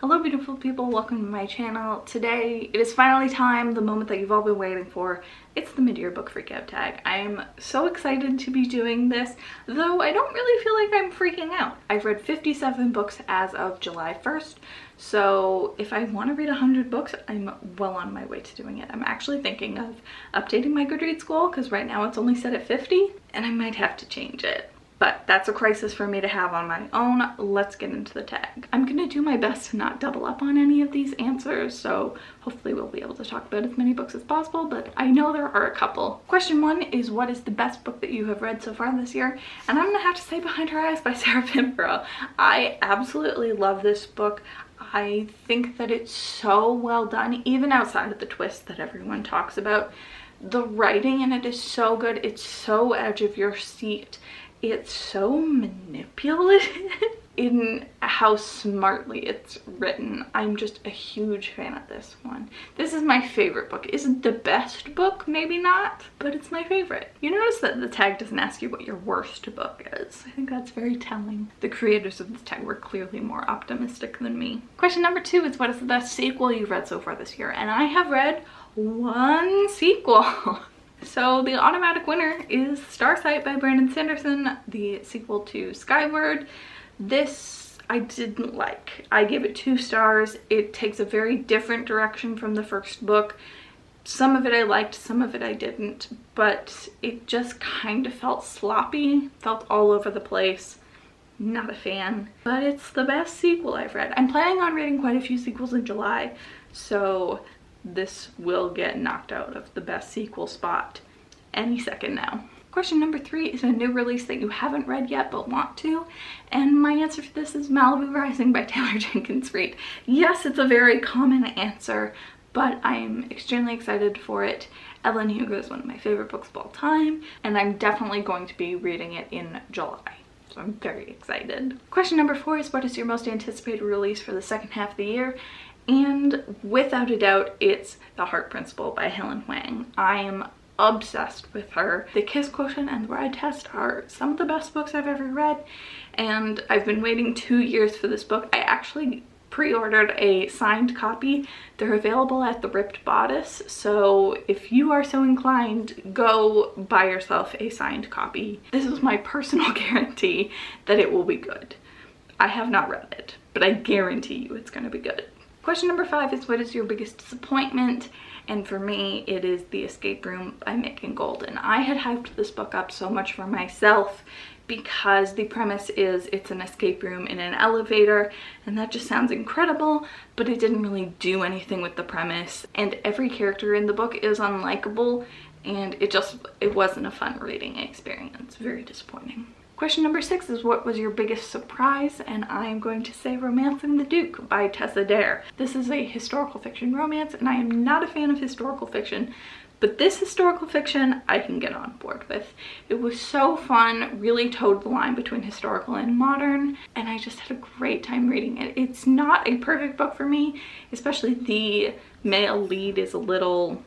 Hello beautiful people, welcome to my channel. Today it is finally time, the moment that you've all been waiting for. It's the mid-year book freakout tag. I'm so excited to be doing this, though I don't really feel like I'm freaking out. I've read 57 books as of July 1st, so if I want to read 100 books, I'm well on my way to doing it. I'm actually thinking of updating my Goodreads goal because right now it's only set at 50 and I might have to change it. But that's a crisis for me to have on my own. Let's get into the tag. I'm gonna do my best to not double up on any of these answers, so hopefully we'll be able to talk about as many books as possible, but I know there are a couple. Question 1 is, what is the best book that you have read so far this year? And I'm gonna have to say Behind Her Eyes by Sarah Pinborough. I absolutely love this book. I think that it's so well done, even outside of the twist that everyone talks about. The writing in it is so good. It's so edge of your seat. It's so manipulative in how smartly it's written. I'm just a huge fan of this one. This is my favorite book. Is it the best book? Maybe not, but it's my favorite. You notice that the tag doesn't ask you what your worst book is. I think that's very telling. The creators of this tag were clearly more optimistic than me. Question number 2 is, what is the best sequel you've read so far this year? And I have read one sequel. So the automatic winner is Starsight by Brandon Sanderson, the sequel to Skyward. This I didn't like. I gave it 2 stars. It takes a very different direction from the first book. Some of it I liked, some of it I didn't, but it just kind of felt sloppy, felt all over the place. Not a fan, but it's the best sequel I've read. I'm planning on reading quite a few sequels in July, so this will get knocked out of the best sequel spot any second now. Question number 3 is a new release that you haven't read yet but want to, and my answer for this is Malibu Rising by Taylor Jenkins Reid. Yes, it's a very common answer, but I'm extremely excited for it. Evelyn Hugo is one of my favorite books of all time, and I'm definitely going to be reading it in July. So I'm very excited. Question number 4 is, what is your most anticipated release for the second half of the year? And without a doubt, it's The Heart Principle by Helen Huang. I am obsessed with her. The Kiss Quotient and The Ride Test are some of the best books I've ever read, and I've been waiting 2 years for this book. I actually pre-ordered a signed copy. They're available at the Ripped Bodice, so if you are so inclined, go buy yourself a signed copy. This is my personal guarantee that it will be good. I have not read it, but I guarantee you it's going to be good. Question number 5 is, what is your biggest disappointment? And for me, it is The Escape Room by Mick Golden. I had hyped this book up so much for myself because the premise is it's an escape room in an elevator, and that just sounds incredible, but it didn't really do anything with the premise, and every character in the book is unlikable, and it wasn't a fun reading experience. Very disappointing. Question number 6 is, what was your biggest surprise? And I am going to say Romancing the Duke by Tessa Dare. This is a historical fiction romance, and I am not a fan of historical fiction, but this historical fiction I can get on board with. It was so fun, really towed the line between historical and modern, and I just had a great time reading it. It's not a perfect book for me, especially the male lead is a little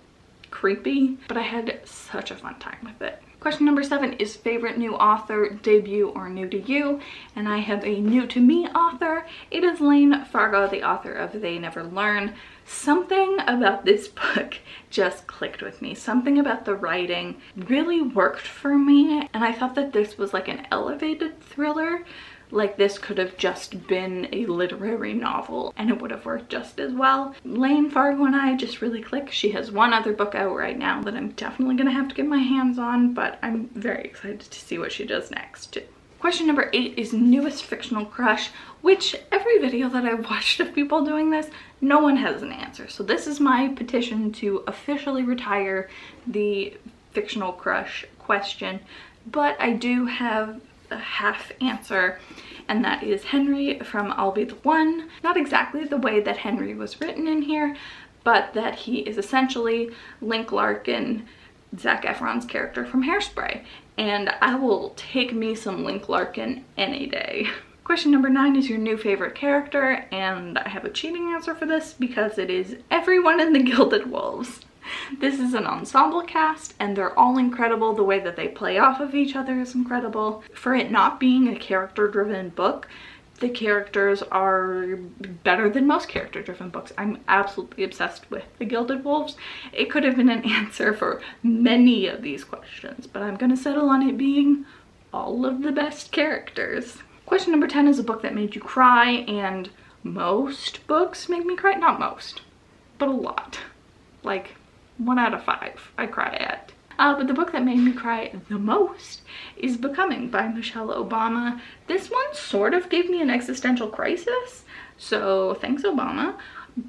creepy, but I had such a fun time with it. Question number 7 is, favorite new author, debut, or new to you? And I have a new to me author. It is Lane Fargo, the author of They Never Learn. Something about this book just clicked with me. Something about the writing really worked for me, and I thought that this was like an elevated thriller. Like, this could have just been a literary novel and it would have worked just as well. Lane Fargo and I just really click. She has one other book out right now that I'm definitely gonna have to get my hands on, but I'm very excited to see what she does next too. Question number 8 is newest fictional crush, which every video that I've watched of people doing this, no one has an answer. So this is my petition to officially retire the fictional crush question, but I do have a half answer, and that is Henry from I'll Be the One. Not exactly the way that Henry was written in here, but that he is essentially Link Larkin, Zac Efron's character from Hairspray, and I will take me some Link Larkin any day. Question number 9 is your new favorite character, and I have a cheating answer for this because it is everyone in the Gilded Wolves. This is an ensemble cast and they're all incredible. The way that they play off of each other is incredible. For it not being a character-driven book, The characters are better than most character-driven books. I'm absolutely obsessed with The Gilded Wolves. It could have been an answer for many of these questions, but I'm gonna settle on it being all of the best characters. Question number 10 is a book that made you cry, and most books make me cry. Not most, but a lot. Like 1 out of 5 I cry at. But the book that made me cry the most is Becoming by Michelle Obama. This one sort of gave me an existential crisis, so thanks Obama,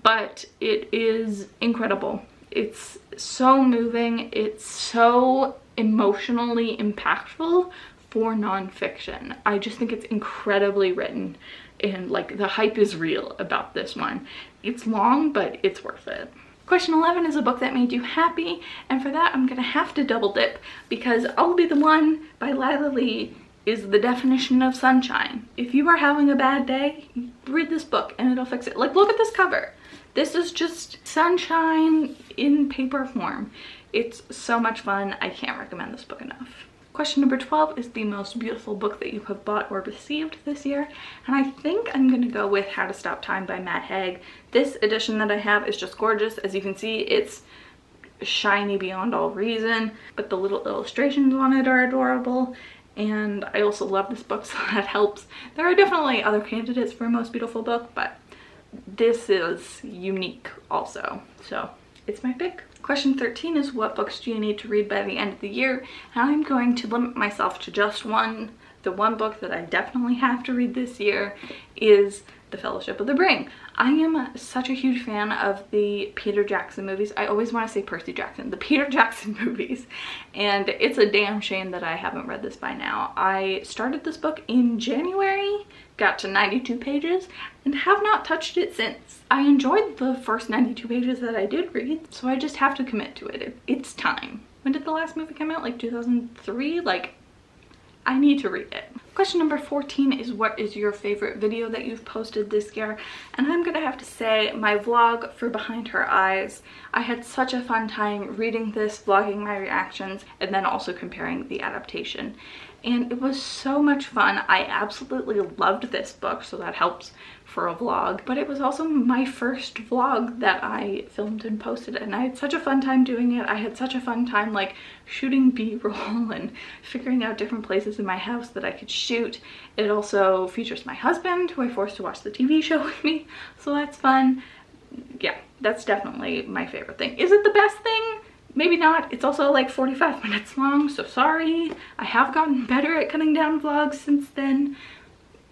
but it is incredible. It's so moving, it's so emotionally impactful for nonfiction. I just think it's incredibly written, and like the hype is real about this one. It's long, but it's worth it. Question 11 is a book that made you happy, and for that I'm gonna have to double dip because I'll Be the One by Lila Lee is the definition of sunshine. If you are having a bad day, read this book and it'll fix it. Like, look at this cover. This is just sunshine in paper form. It's so much fun. I can't recommend this book enough. Question number 12 is the most beautiful book that you have bought or received this year, and I think I'm gonna go with How to Stop Time by Matt Haig. This edition that I have is just gorgeous. As you can see, it's shiny beyond all reason, but the little illustrations on it are adorable, and I also love this book, so that helps. There are definitely other candidates for most beautiful book, but this is unique also, so it's my pick. Question 13 is what books do you need to read by the end of the year? And I'm going to limit myself to just one. The one book that I definitely have to read this year is The Fellowship of the Ring. I am such a huge fan of the Peter Jackson movies. I always want to say Percy Jackson, the Peter Jackson movies. And it's a damn shame that I haven't read this by now. I started this book in January, got to 92 pages, and have not touched it since. I enjoyed the first 92 pages that I did read, so I just have to commit to it. It's time. When did the last movie come out? Like 2003? Like, I need to read it. Question number 14 is what is your favorite video that you've posted this year? And I'm gonna have to say my vlog for Behind Her Eyes. I had such a fun time reading this, vlogging my reactions, and then also comparing the adaptation. And it was so much fun. I absolutely loved this book, so that helps for a vlog. But it was also my first vlog that I filmed and posted, and I had such a fun time doing it. I had such a fun time like shooting B-roll and figuring out different places in my house that I could shoot. It also features my husband, who I forced to watch the TV show with me, so that's fun. Yeah, that's definitely my favorite thing. Is it the best thing? Maybe not. It's also like 45 minutes long, so sorry. I have gotten better at cutting down vlogs since then,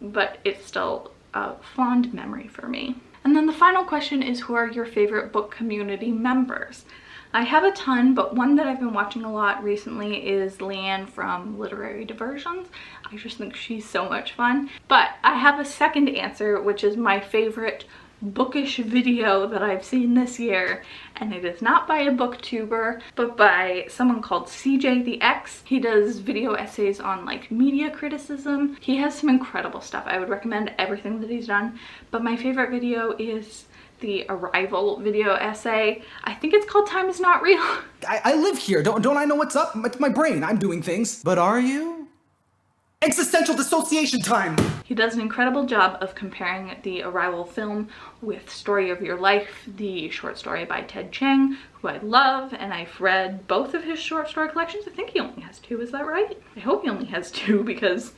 but it's still a fond memory for me. And then the final question is, who are your favorite book community members? I have a ton, but one that I've been watching a lot recently is Leanne from Literary Diversions. I just think she's so much fun. But I have a second answer, which is my favorite bookish video that I've seen this year, and it is not by a booktuber but by someone called CJ the X. He does video essays on like media criticism. He has some incredible stuff. I would recommend everything that he's done, but my favorite video is the Arrival video essay. I think it's called Time Is Not Real. I live here. Don't I know what's up? It's my brain. I'm doing things. But are you? Existential dissociation time! He does an incredible job of comparing the Arrival film with Story of Your Life, the short story by Ted Chiang, who I love, and I've read both of his short story collections. I think he only has 2, is that right? I hope he only has 2, because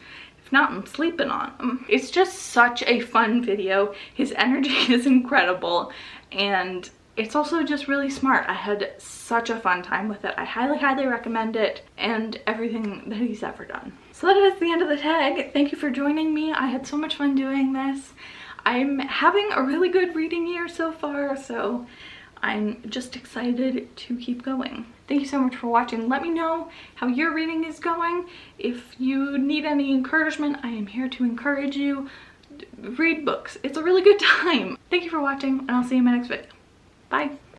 if not, I'm sleeping on them. It's just such a fun video. His energy is incredible, and it's also just really smart. I had such a fun time with it. I highly, highly recommend it, and everything that he's ever done. So that is the end of the tag. Thank you for joining me. I had so much fun doing this. I'm having a really good reading year so far, so I'm just excited to keep going. Thank you so much for watching. Let me know how your reading is going. If you need any encouragement, I am here to encourage you. Read books. It's a really good time. Thank you for watching, and I'll see you in my next video. Bye.